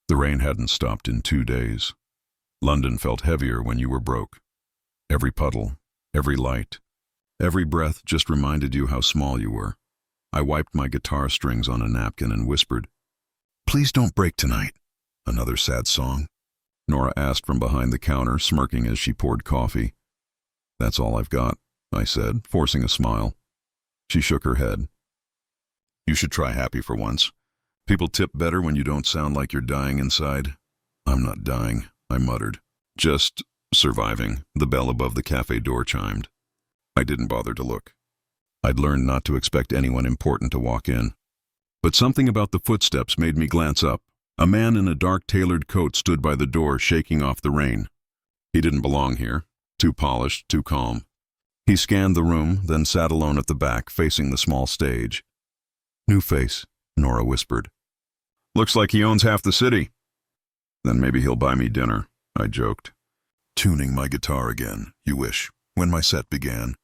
The rain hadn't stopped in 2 days. London felt heavier when you were broke. Every puddle, every light, every breath just reminded you how small you were. I wiped my guitar strings on a napkin and whispered, "Please don't break tonight." Another sad song? Nora asked from behind the counter, smirking as she poured coffee. "That's all I've got," I said, forcing a smile. She shook her head. "You should try happy for once. People tip better when you don't sound like you're dying inside." "I'm not dying," I muttered. "Just surviving." The bell above the cafe door chimed. I didn't bother to look. I'd learned not to expect anyone important to walk in. But something about the footsteps made me glance up. A man in a dark tailored coat stood by the door, shaking off the rain. He didn't belong here. Too polished, too calm. He scanned the room, then sat alone at the back, facing the small stage. "New face," Nora whispered. "Looks like he owns half the city." "Then maybe he'll buy me dinner," I joked. Tuning my guitar again, you wish, when my set began.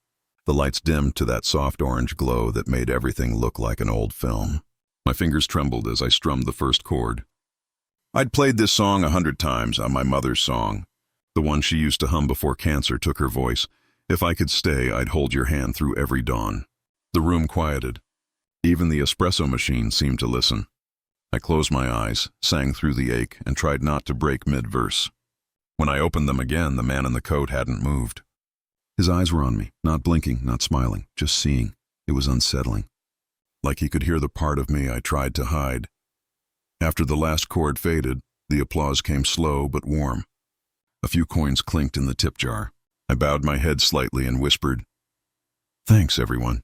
The lights dimmed to that soft orange glow that made everything look like an old film. My fingers trembled as I strummed the first chord. I'd played this song 100 times, on my mother's song. The one she used to hum before cancer took her voice. "If I could stay, I'd hold your hand through every dawn." The room quieted. Even the espresso machine seemed to listen. I closed my eyes, sang through the ache, and tried not to break mid-verse. When I opened them again, the man in the coat hadn't moved. His eyes were on me, not blinking, not smiling, just seeing. It was unsettling. Like he could hear the part of me I tried to hide. After the last chord faded, the applause came slow but warm. A few coins clinked in the tip jar. I bowed my head slightly and whispered, "Thanks, everyone."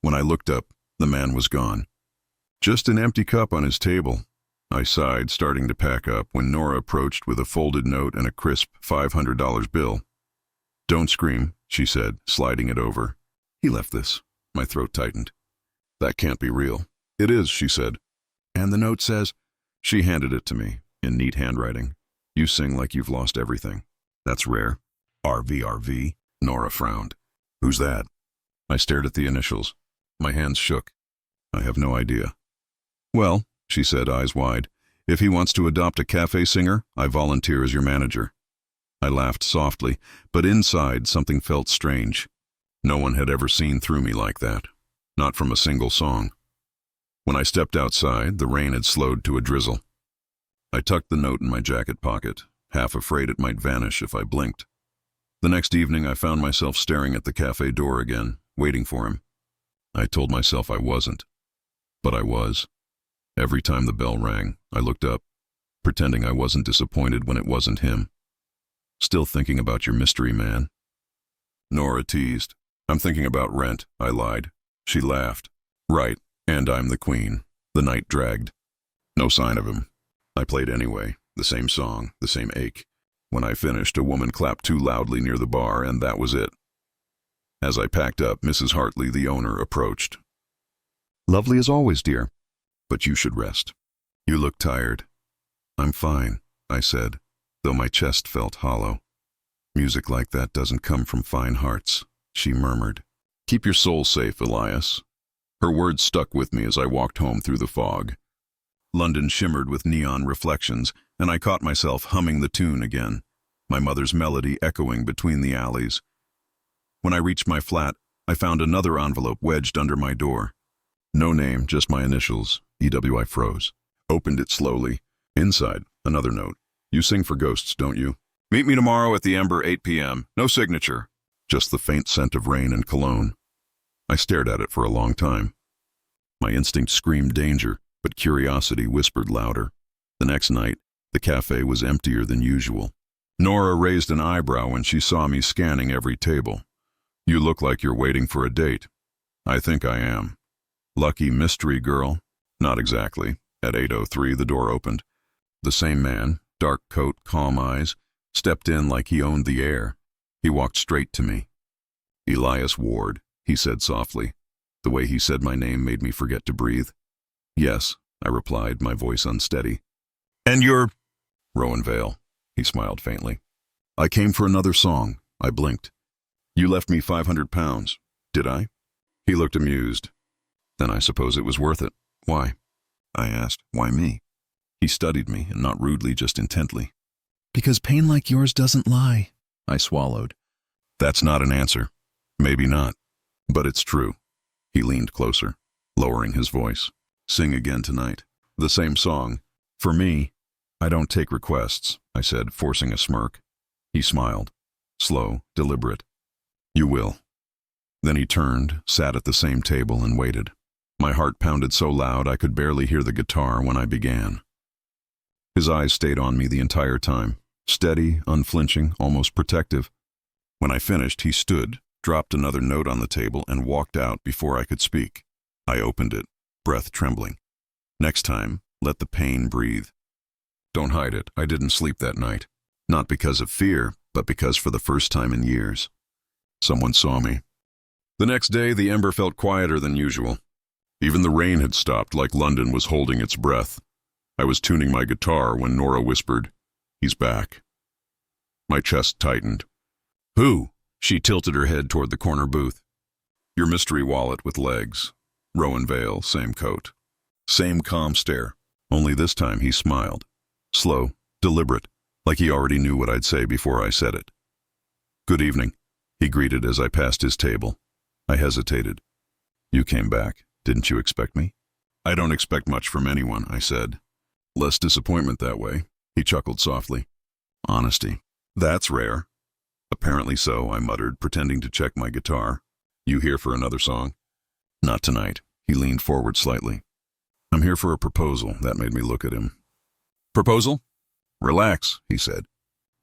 When I looked up, the man was gone. Just an empty cup on his table. I sighed, starting to pack up, when Nora approached with a folded note and a crisp $500 bill. "Don't scream," she said, sliding it over. "He left this." My throat tightened. "That can't be real." "It is," she said. "And the note says—" She handed it to me, in neat handwriting. "You sing like you've lost everything. That's rare." "RVRV?" Nora frowned. "Who's that?" I stared at the initials. My hands shook. "I have no idea." "Well," she said, eyes wide, "if he wants to adopt a cafe singer, I volunteer as your manager." I laughed softly, but inside something felt strange. No one had ever seen through me like that. Not from a single song. When I stepped outside, the rain had slowed to a drizzle. I tucked the note in my jacket pocket, half afraid it might vanish if I blinked. The next evening I found myself staring at the cafe door again, waiting for him. I told myself I wasn't. But I was. Every time the bell rang, I looked up, pretending I wasn't disappointed when it wasn't him. "Still thinking about your mystery man?" Nora teased. "I'm thinking about rent," I lied. She laughed. "Right, and I'm the queen." The night dragged. No sign of him. I played anyway, the same song, the same ache. When I finished, a woman clapped too loudly near the bar, and that was it. As I packed up, Mrs. Hartley, the owner, approached. "Lovely as always, dear. But you should rest. You look tired." "I'm fine," I said, though my chest felt hollow. "Music like that doesn't come from fine hearts," she murmured. "Keep your soul safe, Elias." Her words stuck with me as I walked home through the fog. London shimmered with neon reflections, and I caught myself humming the tune again, my mother's melody echoing between the alleys. When I reached my flat, I found another envelope wedged under my door. No name, just my initials. EW. I froze. Opened it slowly. Inside, another note. "You sing for ghosts, don't you? Meet me tomorrow at the Ember, 8 p.m. No signature." Just the faint scent of rain and cologne. I stared at it for a long time. My instinct screamed danger, but curiosity whispered louder. The next night, the cafe was emptier than usual. Nora raised an eyebrow when she saw me scanning every table. "You look like you're waiting for a date." "I think I am." "Lucky mystery girl?" "Not exactly." At 8:03, the door opened. The same man, dark coat, calm eyes, stepped in like he owned the air. He walked straight to me. "Elias Ward," he said softly. The way he said my name made me forget to breathe. "Yes," I replied, my voice unsteady. "And you're—" "Rowan Vale," he smiled faintly. "I came for another song." I blinked. "You left me £500. Did I?" He looked amused. "Then I suppose it was worth it." "Why?" I asked. "Why me?" He studied me, and not rudely, just intently. Because pain like yours doesn't lie. I swallowed. That's not an answer. Maybe not. But it's true. He leaned closer, lowering his voice. Sing again tonight. The same song. For me. I don't take requests, I said, forcing a smirk. He smiled. Slow, deliberate. You will. Then he turned, sat at the same table, and waited. My heart pounded so loud I could barely hear the guitar when I began. His eyes stayed on me the entire time, steady, unflinching, almost protective. When I finished, he stood, dropped another note on the table, and walked out before I could speak. I opened it, breath trembling. Next time, let the pain breathe. Don't hide it, I didn't sleep that night. Not because of fear, but because for the first time in years, someone saw me. The next day, the ember felt quieter than usual. Even the rain had stopped, like London was holding its breath. I was tuning my guitar when Nora whispered, "He's back." My chest tightened. "Who?" She tilted her head toward the corner booth. "Your mystery wallet with legs. Rowan Vale, same coat. Same calm stare. Only this time he smiled. Slow, deliberate, like he already knew what I'd say before I said it. "Good evening," he greeted as I passed his table. I hesitated. "You came back. Didn't you expect me?" "I don't expect much from anyone," I said. "Less disappointment that way," he chuckled softly. "Honesty. That's rare." "Apparently so," I muttered, pretending to check my guitar. "You here for another song?" "Not tonight." He leaned forward slightly. "I'm here for a proposal." That made me look at him. "Proposal?" "Relax," he said.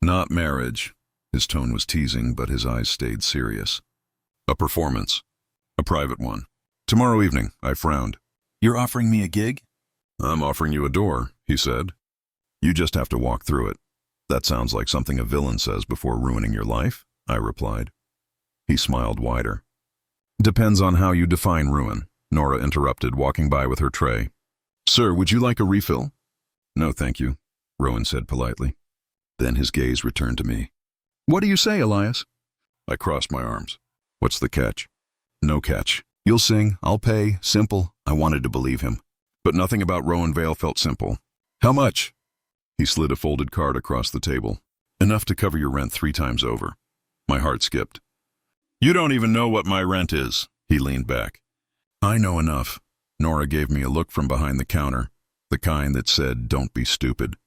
"Not marriage." His tone was teasing, but his eyes stayed serious. "A performance. A private one. Tomorrow evening." I frowned. "You're offering me a gig?" "I'm offering you a door," he said. "You just have to walk through it." "That sounds like something a villain says before ruining your life," I replied. He smiled wider. "Depends on how you define ruin," Nora interrupted, walking by with her tray. "Sir, would you like a refill?" "No, thank you," Rowan said politely. Then his gaze returned to me. "What do you say, Elias?" I crossed my arms. "What's the catch?" "No catch. You'll sing, I'll pay, simple." I wanted to believe him. But nothing about Rowan Vale felt simple. "How much?" He slid a folded card across the table. "Enough to cover your rent 3 times over." My heart skipped. "You don't even know what my rent is." He leaned back. "I know enough." Nora gave me a look from behind the counter, the kind that said, "Don't be stupid."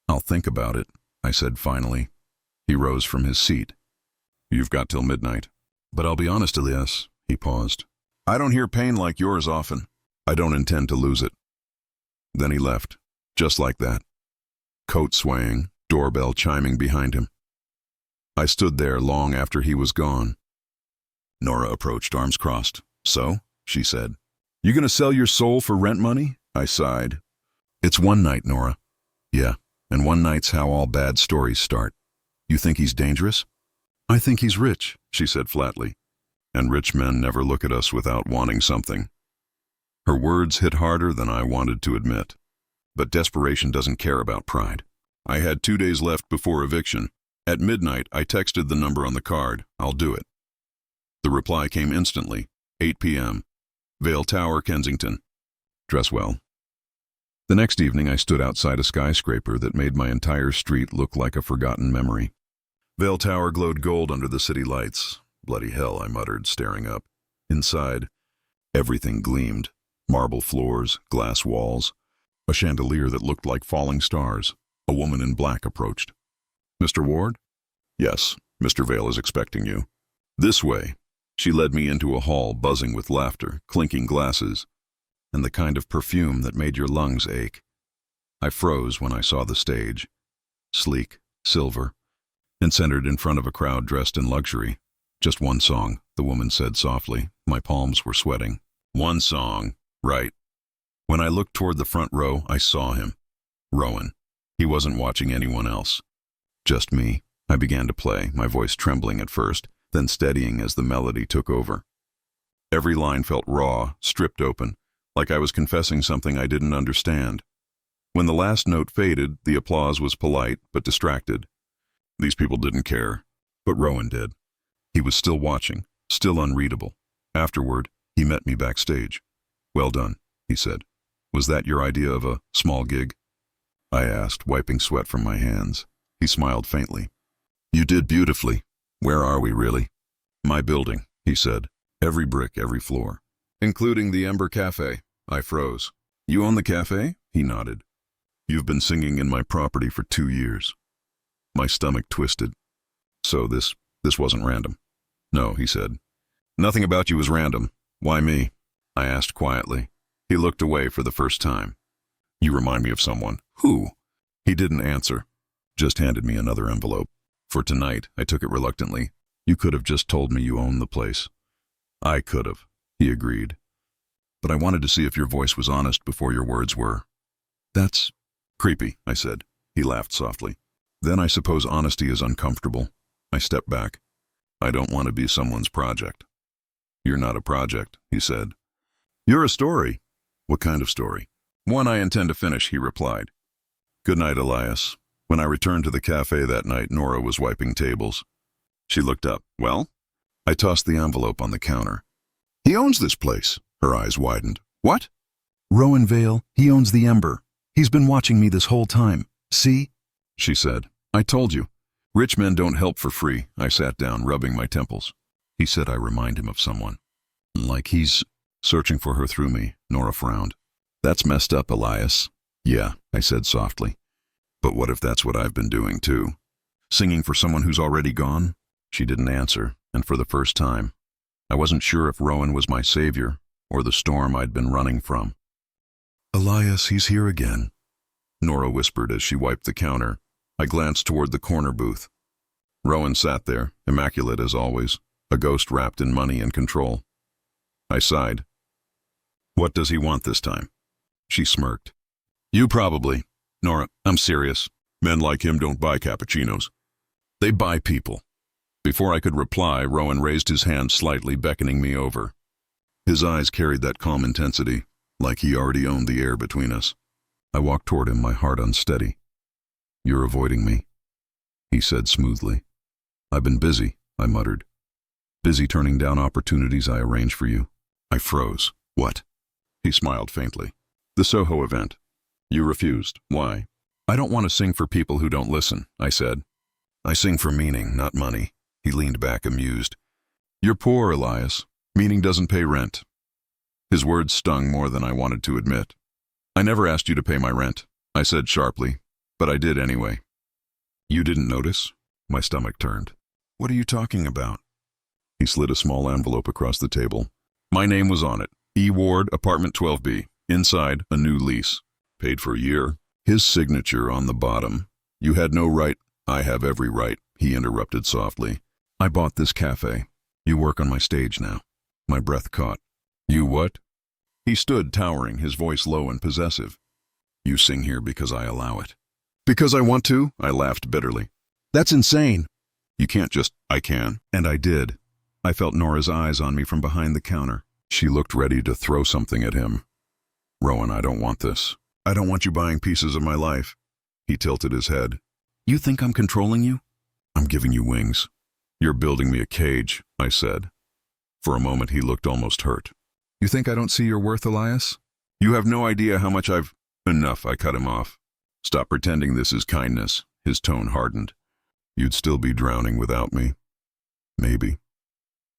"I'll think about it," I said finally. He rose from his seat. "You've got till midnight." "But I'll be honest, Elias." He paused. "I don't hear pain like yours often. I don't intend to lose it." Then he left, just like that. Coat swaying, doorbell chiming behind him. I stood there long after he was gone. Nora approached, arms crossed. "So?" she said. "You gonna sell your soul for rent money?" I sighed. "It's one night, Nora." "Yeah, and one night's how all bad stories start." "You think he's dangerous?" "I think he's rich," she said flatly. "And rich men never look at us without wanting something." Her words hit harder than I wanted to admit. But desperation doesn't care about pride. I had 2 days left before eviction. At midnight, I texted the number on the card. "I'll do it." The reply came instantly. 8 p.m. Vale Tower, Kensington. Dress well. The next evening, I stood outside a skyscraper that made my entire street look like a forgotten memory. Vale Tower glowed gold under the city lights. "Bloody hell," I muttered, staring up. Inside, everything gleamed. Marble floors, glass walls, a chandelier that looked like falling stars. A woman in black approached. "Mr. Ward?" "Yes, Mr. Vale is expecting you." "This way." She led me into a hall buzzing with laughter, clinking glasses, and the kind of perfume that made your lungs ache. I froze when I saw the stage. Sleek, silver, and centered in front of a crowd dressed in luxury. "Just one song," the woman said softly. My palms were sweating. "One song, right." When I looked toward the front row, I saw him. Rowan. He wasn't watching anyone else. Just me. I began to play, my voice trembling at first, then steadying as the melody took over. Every line felt raw, stripped open, like I was confessing something I didn't understand. When the last note faded, the applause was polite but distracted. These people didn't care, but Rowan did. He was still watching, still unreadable. Afterward, he met me backstage. "Well done," he said. "Was that your idea of a small gig?" I asked, wiping sweat from my hands. He smiled faintly. You did beautifully. Where are we, really? My building, he said. Every brick, every floor. Including the Ember Café. I froze. You own the cafe? He nodded. You've been singing in my property for 2 years. My stomach twisted. So this wasn't random. No, he said. Nothing about you was random. Why me? I asked quietly. He looked away for the first time. You remind me of someone. Who? He didn't answer. Just handed me another envelope. For tonight, I took it reluctantly. You could have just told me you owned the place. I could have, he agreed. But I wanted to see if your voice was honest before your words were. That's creepy, I said. He laughed softly. Then I suppose honesty is uncomfortable. I stepped back. I don't want to be someone's project. You're not a project, he said. You're a story. What kind of story? One I intend to finish, he replied. Good night, Elias. When I returned to the cafe that night, Nora was wiping tables. She looked up. Well? I tossed the envelope on the counter. He owns this place. Her eyes widened. What? Rowan Vale, he owns the Ember. He's been watching me this whole time. See? She said. I told you. Rich men don't help for free. I sat down, rubbing my temples. He said I remind him of someone. Like he's searching for her through me. Nora frowned. That's messed up, Elias. Yeah, I said softly. But what if that's what I've been doing too? Singing for someone who's already gone? She didn't answer, and for the first time, I wasn't sure if Rowan was my savior or the storm I'd been running from. Elias, he's here again, Nora whispered as she wiped the counter. I glanced toward the corner booth. Rowan sat there, immaculate as always, a ghost wrapped in money and control. I sighed. What does he want this time? She smirked. You probably. Nora, I'm serious. Men like him don't buy cappuccinos. They buy people. Before I could reply, Rowan raised his hand slightly, beckoning me over. His eyes carried that calm intensity, like he already owned the air between us. I walked toward him, my heart unsteady. You're avoiding me, he said smoothly. I've been busy, I muttered. Busy turning down opportunities I arranged for you. I froze. What? He smiled faintly. The Soho event. You refused. Why? I don't want to sing for people who don't listen, I said. I sing for meaning, not money. He leaned back, amused. You're poor, Elias. Meaning doesn't pay rent. His words stung more than I wanted to admit. I never asked you to pay my rent, I said sharply, but I did anyway. You didn't notice? My stomach turned. What are you talking about? He slid a small envelope across the table. My name was on it. E. Ward, apartment 12B. Inside, a new lease. Paid for a year. His signature on the bottom. You had no right. I have every right, he interrupted softly. I bought this cafe. You work on my stage now. My breath caught. You what? He stood towering, his voice low and possessive. You sing here because I allow it. Because I want to? I laughed bitterly. That's insane. You can't just, I can. And I did. I felt Nora's eyes on me from behind the counter. She looked ready to throw something at him. Rowan, I don't want this. I don't want you buying pieces of my life. He tilted his head. You think I'm controlling you? I'm giving you wings. You're building me a cage, I said. For a moment he looked almost hurt. You think I don't see your worth, Elias? You have no idea how much I've... Enough, I cut him off. Stop pretending this is kindness. His tone hardened. You'd still be drowning without me. Maybe.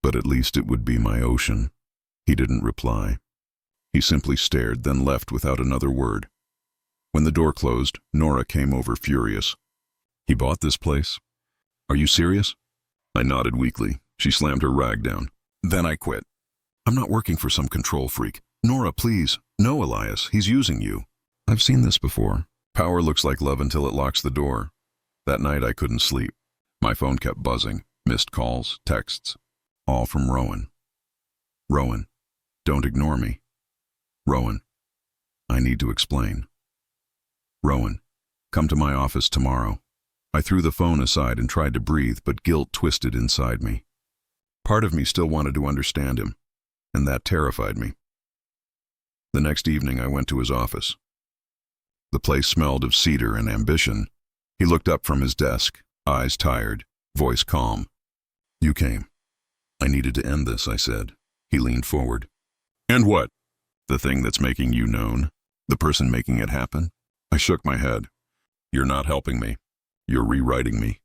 But at least it would be my ocean. He didn't reply. He simply stared, then left without another word. When the door closed, Nora came over furious. He bought this place? Are you serious? I nodded weakly. She slammed her rag down. Then I quit. I'm not working for some control freak. Nora, please. No, Elias, he's using you. I've seen this before. Power looks like love until it locks the door. That night I couldn't sleep. My phone kept buzzing. Missed calls, texts. All from Rowan. Rowan, don't ignore me. Rowan, I need to explain. Rowan, come to my office tomorrow. I threw the phone aside and tried to breathe, but guilt twisted inside me. Part of me still wanted to understand him, and that terrified me. The next evening I went to his office. The place smelled of cedar and ambition. He looked up from his desk, eyes tired, voice calm. You came. I needed to end this, I said. He leaned forward. And what? The thing that's making you known? The person making it happen? I shook my head. You're not helping me. You're rewriting me.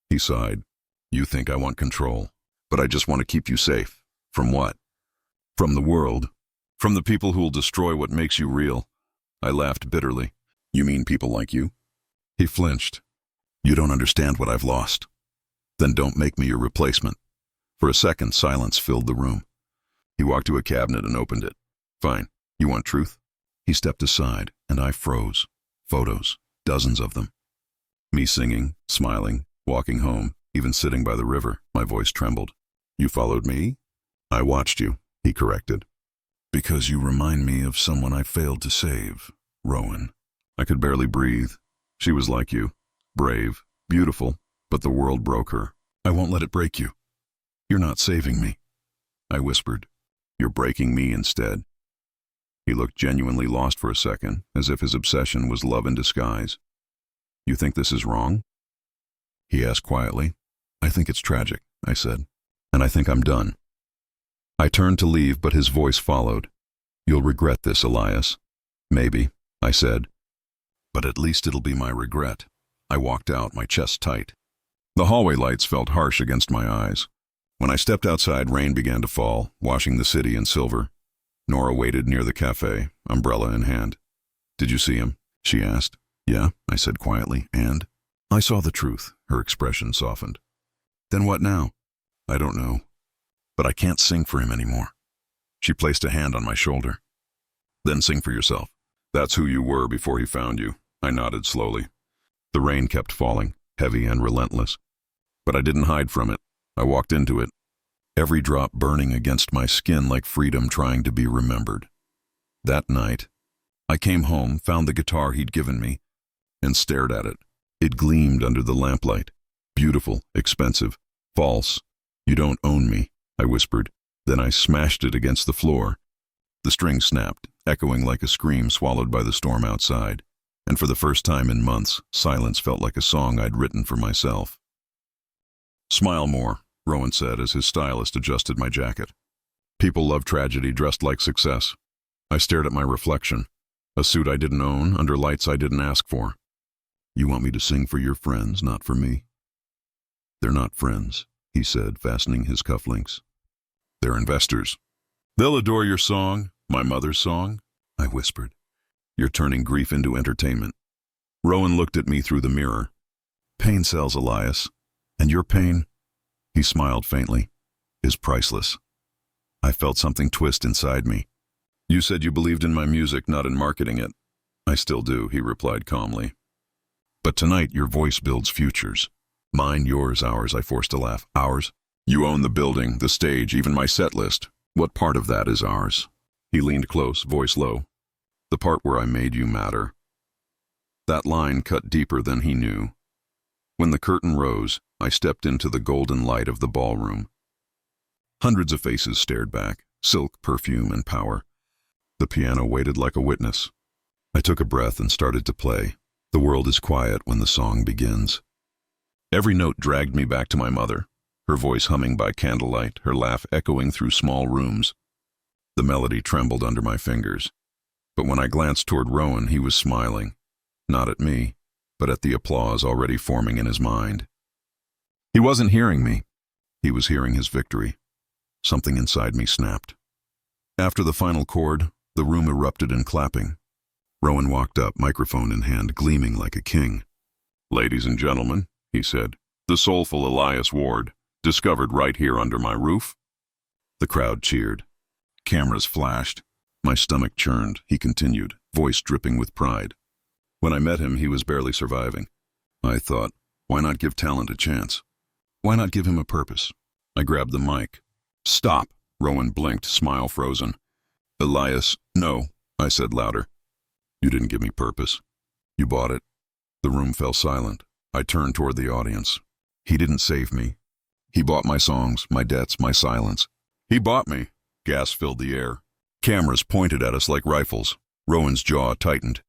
He sighed. You think I want control, but I just want to keep you safe. From what? From the world. From the people who'll destroy what makes you real. I laughed bitterly. You mean people like you? He flinched. You don't understand what I've lost. Then don't make me your replacement. For a second, silence filled the room. He walked to a cabinet and opened it. Fine. You want truth? He stepped aside, and I froze. Photos. Dozens of them. Me singing, smiling, walking home, even sitting by the river. My voice trembled. You followed me? I watched you, he corrected. Because you remind me of someone I failed to save, Rowan. I could barely breathe. She was like you. Brave, beautiful, but the world broke her. I won't let it break you. You're not saving me. I whispered. You're breaking me instead. He looked genuinely lost for a second, as if his obsession was love in disguise. You think this is wrong? He asked quietly. I think it's tragic, I said, and I think I'm done. I turned to leave, but his voice followed. You'll regret this, Elias. Maybe, I said. But at least it'll be my regret. I walked out, my chest tight. The hallway lights felt harsh against my eyes. When I stepped outside, rain began to fall, washing the city in silver. Nora waited near the cafe, umbrella in hand. Did you see him? She asked. Yeah, I said quietly, and? I saw the truth. Her expression softened. Then what now? I don't know. But I can't sing for him anymore. She placed a hand on my shoulder. Then sing for yourself. That's who you were before he found you. I nodded slowly. The rain kept falling, heavy and relentless. But I didn't hide from it. I walked into it, every drop burning against my skin like freedom trying to be remembered. That night, I came home, found the guitar he'd given me, and stared at it. It gleamed under the lamplight. Beautiful, expensive, false. You don't own me, I whispered. Then I smashed it against the floor. The string snapped, echoing like a scream swallowed by the storm outside. And for the first time in months, silence felt like a song I'd written for myself. Smile more, Rowan said as his stylist adjusted my jacket. People love tragedy dressed like success. I stared at my reflection, a suit I didn't own, under lights I didn't ask for. You want me to sing for your friends, not for me? They're not friends, he said, fastening his cufflinks. They're investors. They'll adore your song, my mother's song, I whispered. You're turning grief into entertainment. Rowan looked at me through the mirror. Pain sells, Elias. And your pain, he smiled faintly, is priceless. I felt something twist inside me. You said you believed in my music, not in marketing it. I still do, he replied calmly. But tonight your voice builds futures. Mine, yours, ours, I forced a laugh. Ours? You own the building, the stage, even my set list. What part of that is ours? He leaned close, voice low. The part where I made you matter. That line cut deeper than he knew. When the curtain rose, I stepped into the golden light of the ballroom. Hundreds of faces stared back, silk, perfume, and power. The piano waited like a witness. I took a breath and started to play. The world is quiet when the song begins. Every note dragged me back to my mother, her voice humming by candlelight, her laugh echoing through small rooms. The melody trembled under my fingers. But when I glanced toward Rowan, he was smiling, not at me, but at the applause already forming in his mind. He wasn't hearing me. He was hearing his victory. Something inside me snapped. After the final chord, the room erupted in clapping. Rowan walked up, microphone in hand, gleaming like a king. Ladies and gentlemen, he said, the soulful Elias Ward, discovered right here under my roof. The crowd cheered. Cameras flashed. My stomach churned, he continued, voice dripping with pride. When I met him, he was barely surviving. I thought, why not give talent a chance? Why not give him a purpose? I grabbed the mic. Stop, Rowan blinked, smile frozen. Elias, no, I said louder. You didn't give me purpose. You bought it. The room fell silent. I turned toward the audience. He didn't save me. He bought my songs, my debts, my silence. He bought me. Gas filled the air. Cameras pointed at us like rifles. Rowan's jaw tightened.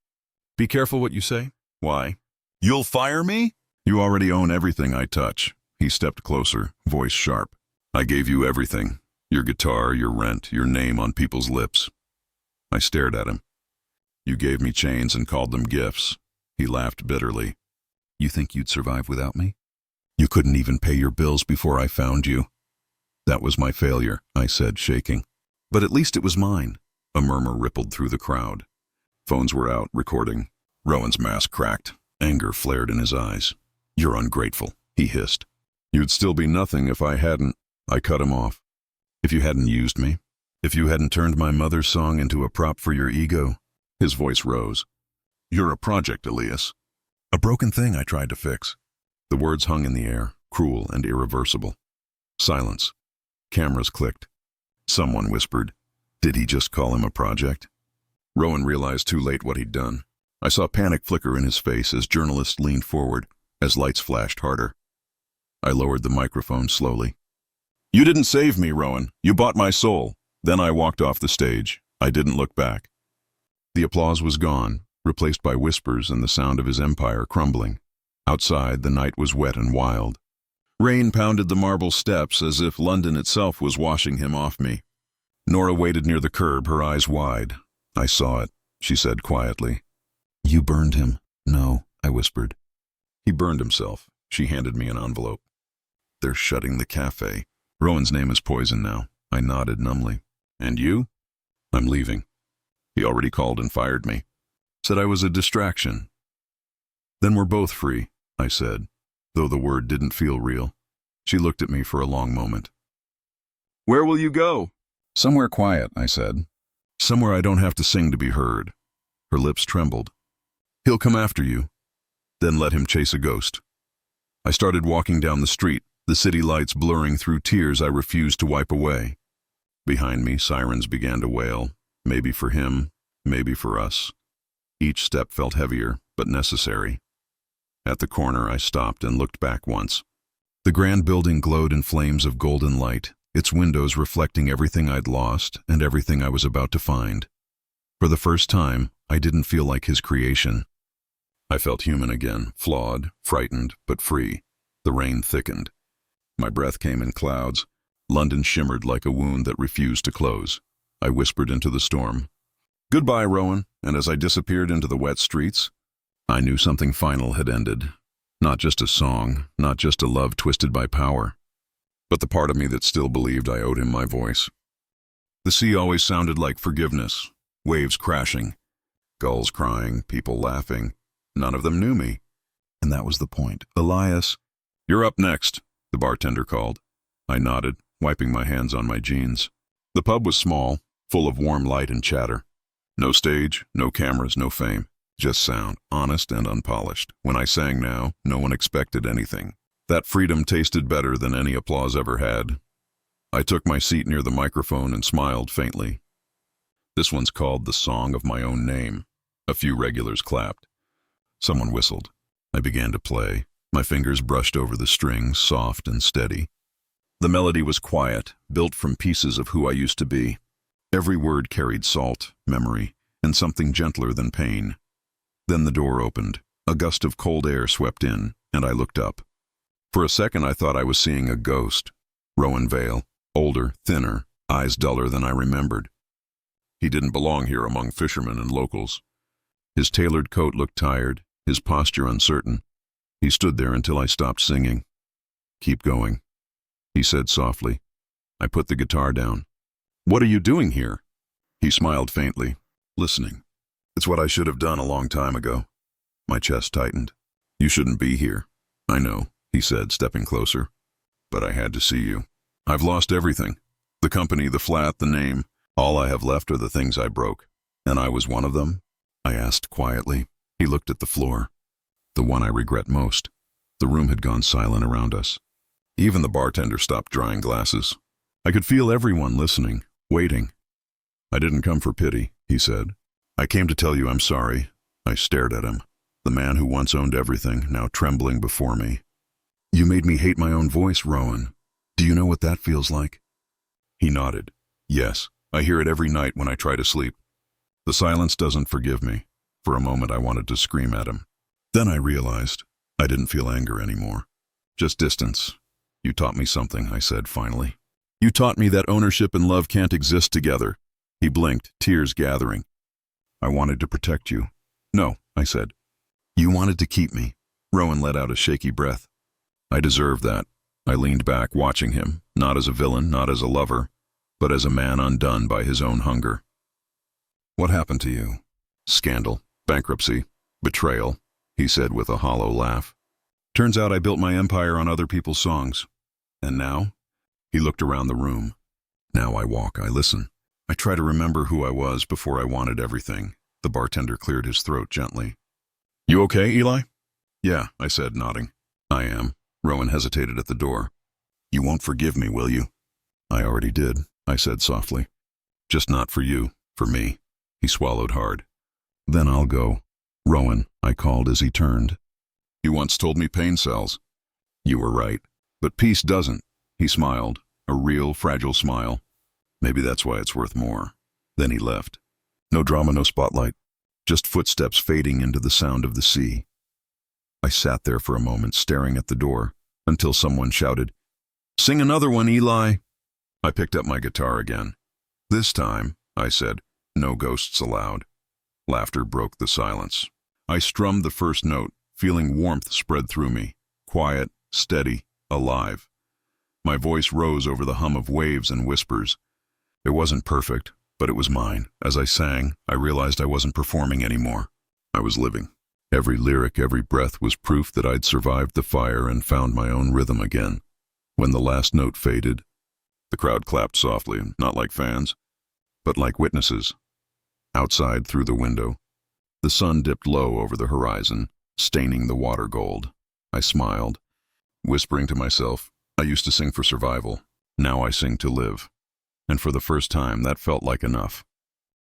Be careful what you say. Why? You'll fire me? You already own everything I touch. He stepped closer, voice sharp. I gave you everything. Your guitar, your rent, your name on people's lips. I stared at him. You gave me chains and called them gifts. He laughed bitterly. You think you'd survive without me? You couldn't even pay your bills before I found you. That was my failure, I said, shaking. But at least it was mine. A murmur rippled through the crowd. Phones were out, recording. Rowan's mask cracked. Anger flared in his eyes. You're ungrateful, he hissed. You'd still be nothing if I hadn't. I cut him off. If you hadn't used me, if you hadn't turned my mother's song into a prop for your ego. His voice rose. You're a project, Elias. A broken thing I tried to fix. The words hung in the air, cruel and irreversible. Silence. Cameras clicked. Someone whispered, Did he just call him a project? Rowan realized too late what he'd done. I saw panic flicker in his face as journalists leaned forward, as lights flashed harder. I lowered the microphone slowly. You didn't save me, Rowan. You bought my soul. Then I walked off the stage. I didn't look back. The applause was gone, replaced by whispers and the sound of his empire crumbling. Outside, the night was wet and wild. Rain pounded the marble steps as if London itself was washing him off me. Nora waited near the curb, her eyes wide. I saw it, she said quietly. You burned him. No, I whispered. He burned himself. She handed me an envelope. They're shutting the cafe. Rowan's name is poison now. I nodded numbly. And you? I'm leaving. He already called and fired me. Said I was a distraction. Then we're both free, I said, though the word didn't feel real. She looked at me for a long moment. Where will you go? Somewhere quiet, I said. Somewhere I don't have to sing to be heard. Her lips trembled. He'll come after you. Then let him chase a ghost. I started walking down the street, the city lights blurring through tears I refused to wipe away. Behind me, sirens began to wail, maybe for him, maybe for us. Each step felt heavier, but necessary. At the corner, I stopped and looked back once. The grand building glowed in flames of golden light, its windows reflecting everything I'd lost and everything I was about to find. For the first time, I didn't feel like his creation. I felt human again, flawed, frightened, but free. The rain thickened. My breath came in clouds. London shimmered like a wound that refused to close. I whispered into the storm. Goodbye, Rowan, and as I disappeared into the wet streets, I knew something final had ended. Not just a song, not just a love twisted by power, but the part of me that still believed I owed him my voice. The sea always sounded like forgiveness, waves crashing, gulls crying, people laughing. None of them knew me. And that was the point. Elias, you're up next, the bartender called. I nodded, wiping my hands on my jeans. The pub was small, full of warm light and chatter. No stage, no cameras, no fame. Just sound, honest and unpolished. When I sang now, no one expected anything. That freedom tasted better than any applause ever had. I took my seat near the microphone and smiled faintly. This one's called The Song of My Own Name. A few regulars clapped. Someone whistled. I began to play. My fingers brushed over the strings, soft and steady. The melody was quiet, built from pieces of who I used to be. Every word carried salt, memory, and something gentler than pain. Then the door opened. A gust of cold air swept in, and I looked up. For a second I thought I was seeing a ghost. Rowan Vale, older, thinner, eyes duller than I remembered. He didn't belong here among fishermen and locals. His tailored coat looked tired, his posture uncertain. He stood there until I stopped singing. Keep going, he said softly. I put the guitar down. What are you doing here? He smiled faintly. Listening. It's what I should have done a long time ago. My chest tightened. You shouldn't be here. I know, he said, stepping closer. But I had to see you. I've lost everything. The company, the flat, the name. All I have left are the things I broke. And I was one of them? I asked quietly. He looked at the floor. The one I regret most. The room had gone silent around us. Even the bartender stopped drying glasses. I could feel everyone listening, waiting. I didn't come for pity, he said. I came to tell you I'm sorry. I stared at him. The man who once owned everything, now trembling before me. You made me hate my own voice, Rowan. Do you know what that feels like? He nodded. Yes, I hear it every night when I try to sleep. The silence doesn't forgive me. For a moment I wanted to scream at him. Then I realized I didn't feel anger anymore. Just distance. You taught me something, I said finally. You taught me that ownership and love can't exist together. He blinked, tears gathering. I wanted to protect you. No, I said. You wanted to keep me. Rowan let out a shaky breath. I deserved that. I leaned back, watching him, not as a villain, not as a lover, but as a man undone by his own hunger. What happened to you? Scandal, bankruptcy, betrayal, he said with a hollow laugh. Turns out I built my empire on other people's songs. And now? He looked around the room. Now I walk, I listen. I try to remember who I was before I wanted everything. The bartender cleared his throat gently. You okay, Eli? Yeah, I said, nodding. I am. Rowan hesitated at the door. You won't forgive me, will you? I already did, I said softly. Just not for you, for me. He swallowed hard. Then I'll go. Rowan, I called as he turned. You once told me pain sells. You were right. But peace doesn't. He smiled, a real fragile smile. Maybe that's why it's worth more. Then he left. No drama, no spotlight. Just footsteps fading into the sound of the sea. I sat there for a moment, staring at the door, until someone shouted, Sing another one, Eli. I picked up my guitar again. This time, I said, no ghosts allowed. Laughter broke the silence. I strummed the first note, feeling warmth spread through me. Quiet, steady, alive. My voice rose over the hum of waves and whispers. It wasn't perfect, but it was mine. As I sang, I realized I wasn't performing anymore. I was living. Every lyric, every breath was proof that I'd survived the fire and found my own rhythm again. When the last note faded, the crowd clapped softly, not like fans, but like witnesses. Outside, through the window, the sun dipped low over the horizon, staining the water gold. I smiled, whispering to myself, I used to sing for survival. Now I sing to live. And for the first time, that felt like enough.